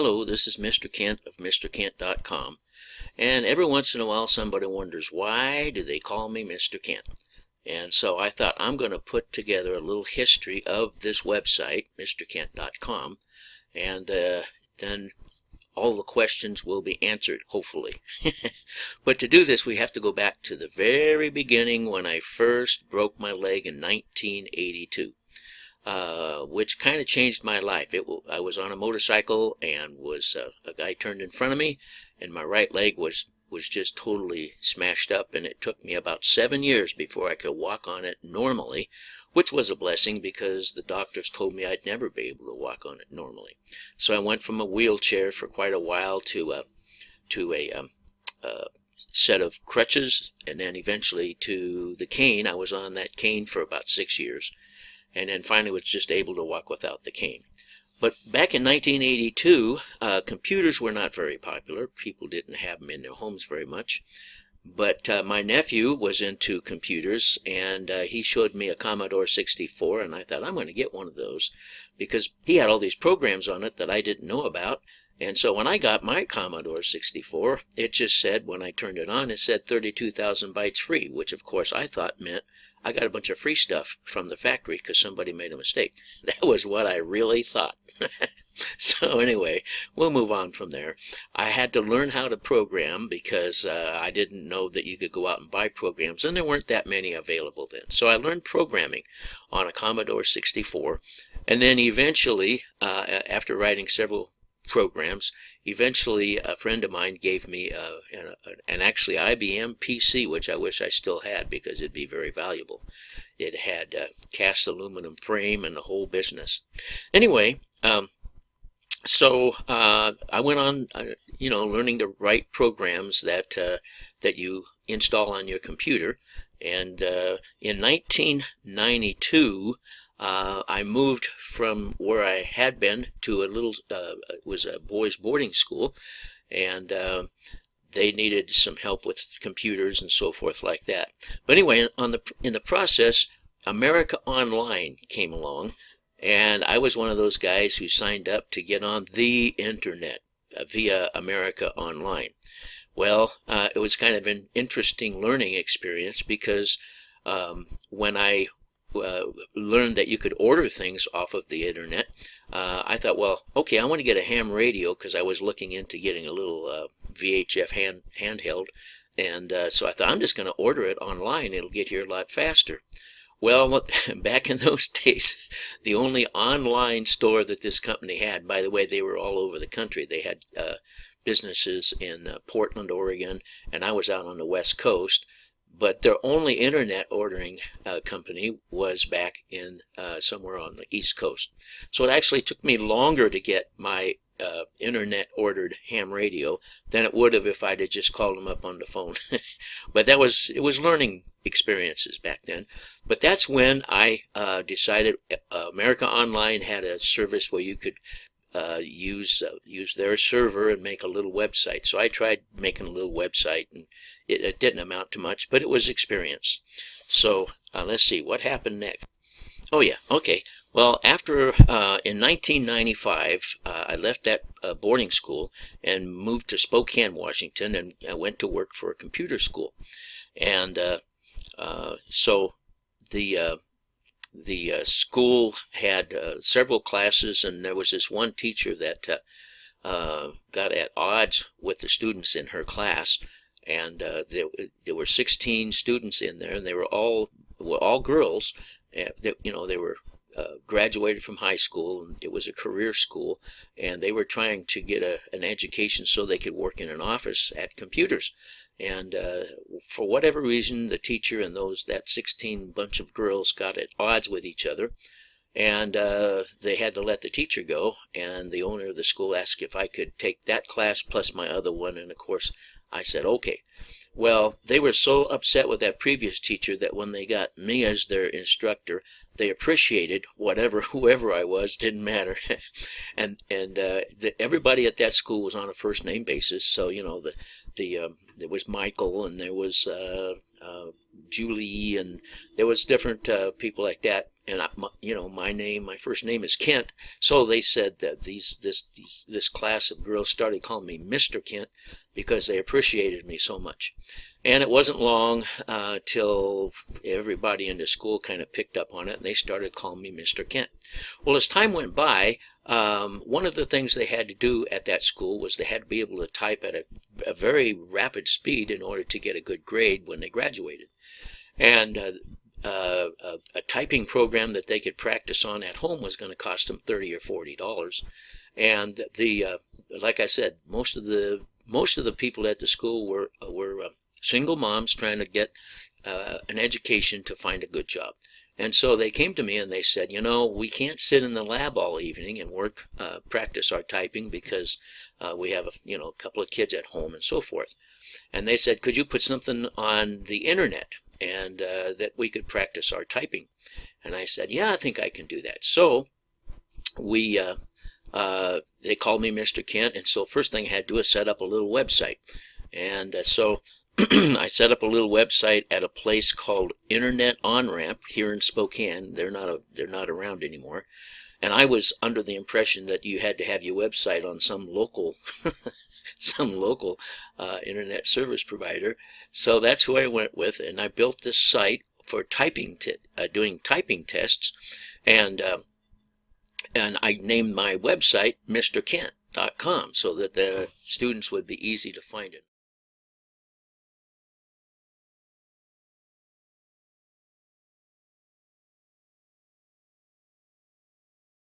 Hello, this is Mr. Kent of MrKent.com, and every once in a while somebody wonders, why do they call me Mr. Kent? And so I thought I'm going to put together a little history of this website, MrKent.com, and then all the questions will be answered, hopefully. But to do this, we have to go back to the very beginning when I first broke my leg in 1982. Which kind of changed my life. I was on a motorcycle and a guy turned in front of me, and my right leg was just totally smashed up, and it took me about 7 years before I could walk on it normally, which was a blessing because the doctors told me I'd never be able to walk on it normally. So I went from a wheelchair for quite a while to a set of crutches, and then eventually to the cane. I was on that cane for about 6 years. And then finally was just able to walk without the cane. But back in 1982, computers were not very popular. People didn't have them in their homes very much. But my nephew was into computers, and he showed me a Commodore 64, and I thought, I'm going to get one of those, because he had all these programs on it that I didn't know about. And so when I got my Commodore 64, it just said, when I turned it on, it said 32,000 bytes free, which of course I thought meant I got a bunch of free stuff from the factory because somebody made a mistake. That was what I really thought. So anyway, we'll move on from there. I had to learn how to program because I didn't know that you could go out and buy programs, and there weren't that many available then. So I learned programming on a Commodore 64, and then eventually, after writing several programs, eventually a friend of mine gave me an actually IBM PC, which I wish I still had because it'd be very valuable. It had cast aluminum frame and the whole business. Anyway, so I went on, learning to write programs that you install on your computer. And in 1992, I moved from where I had been to it was a boys' boarding school, and they needed some help with computers and so forth like that. But anyway, in the process, America Online came along, and I was one of those guys who signed up to get on the internet via America Online. Well, it was kind of an interesting learning experience because when I learned that you could order things off of the internet, I thought, well, okay, I want to get a ham radio because I was looking into getting a little VHF handheld, and so I thought, I'm just going to order it online. It'll get here a lot faster. Well, back in those days, the only online store that this company had, by the way, they were all over the country. They had businesses in Portland, Oregon, and I was out on the West Coast. But their only internet ordering company was back in somewhere on the East Coast. So it actually took me longer to get my internet ordered ham radio than it would have if I'd have just called them up on the phone. But it was learning experiences back then. But that's when I decided America Online had a service where you could use their server and make a little website. So I tried making a little website, and it didn't amount to much, but it was experience. So let's see, what happened next? Oh yeah, okay. Well, after in 1995, I left that boarding school and moved to Spokane, Washington, and I went to work for a computer school. And so the school had several classes, and there was this one teacher that got at odds with the students in her class, and there were 16 students in there, and they were all girls. They were graduated from high school, and it was a career school, and they were trying to get an education so they could work in an office at computers. And for whatever reason, the teacher and that 16 bunch of girls got at odds with each other, and they had to let the teacher go, and the owner of the school asked if I could take that class plus my other one, and of course I said okay. Well, they were so upset with that previous teacher that when they got me as their instructor, they appreciated whoever I was, didn't matter. and everybody at that school was on a first name basis, so there was Michael, and there was Julie, and there was different people like that. and my first name is Kent. So they said that this class of girls started calling me Mr. Kent because they appreciated me so much. And it wasn't long till everybody in the school kind of picked up on it, and they started calling me Mr. Kent. Well, as time went by, one of the things they had to do at that school was they had to be able to type at a very rapid speed in order to get a good grade when they graduated. And a typing program that they could practice on at home was going to cost them $30 or $40. And like I said, most of the people at the school were single moms trying to get an education to find a good job. And so they came to me and they said, we can't sit in the lab all evening and practice our typing because we have a couple of kids at home and so forth. And they said, could you put something on the internet and that we could practice our typing? And I said, yeah, I think I can do that. So they called me Mr. Kent, and so first thing I had to do is set up a little website. And so I set up a little website at a place called Internet On-Ramp here in Spokane. They're not around anymore. And I was under the impression that you had to have your website on some local internet service provider. So that's who I went with, and I built this site for doing typing tests, and I named my website MrKent.com so that the students would be easy to find it.